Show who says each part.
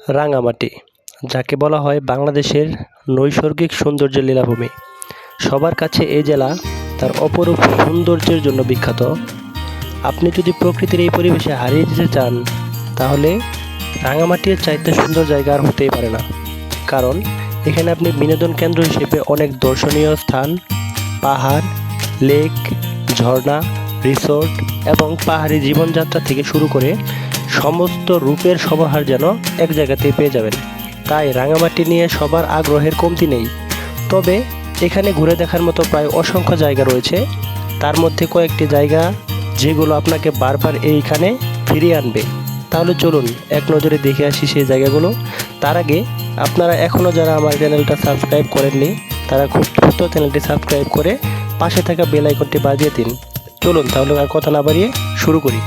Speaker 1: রাঙামাটি, যাকে বলা হয় বাংলাদেশের নৈসর্গিক সৌন্দর্যের লীলাভূমি। সবার কাছে এই জেলা তার অপরূপ সৌন্দর্যের জন্য বিখ্যাত। আপনি যদি প্রকৃতির এই পরিবেশে হারিয়ে যেতে চান, তাহলে রাঙামাটির চাইতে সুন্দর জায়গা আর হতেই পারে না। কারণ এখানে আপনি বিনোদন কেন্দ্র হিসেবে অনেক দর্শনীয় স্থান, পাহাড়, লেক, ঝর্ণা, রিসোর্ট এবং পাহাড়ি জীবনযাত্রা থেকে শুরু করে সমস্ত রূপের সমাহার যেন এক জায়গাতেই পেয়ে যাবেন। তাই রাঙামাটি নিয়ে সবার আগ্রহের কমতি নেই। তবে এখানে ঘুরে দেখার মতো প্রায় অসংখ্য জায়গা রয়েছে। তার মধ্যে কয়েকটি জায়গা যেগুলো আপনাকে বারবার এইখানে ফিরিয়ে আনবে। তাহলে চলুন এক নজরে দেখে আসি সেই জায়গাগুলো। তার আগে আপনারা এখনও যারা আমার চ্যানেলটা সাবস্ক্রাইব করেননি, তারা খুব দ্রুত চ্যানেলটি সাবস্ক্রাইব করে পাশে থাকা বেল আইকনটি বাজিয়ে দিন। চলুন তাহলে আর কথা না বাড়িয়ে শুরু করি।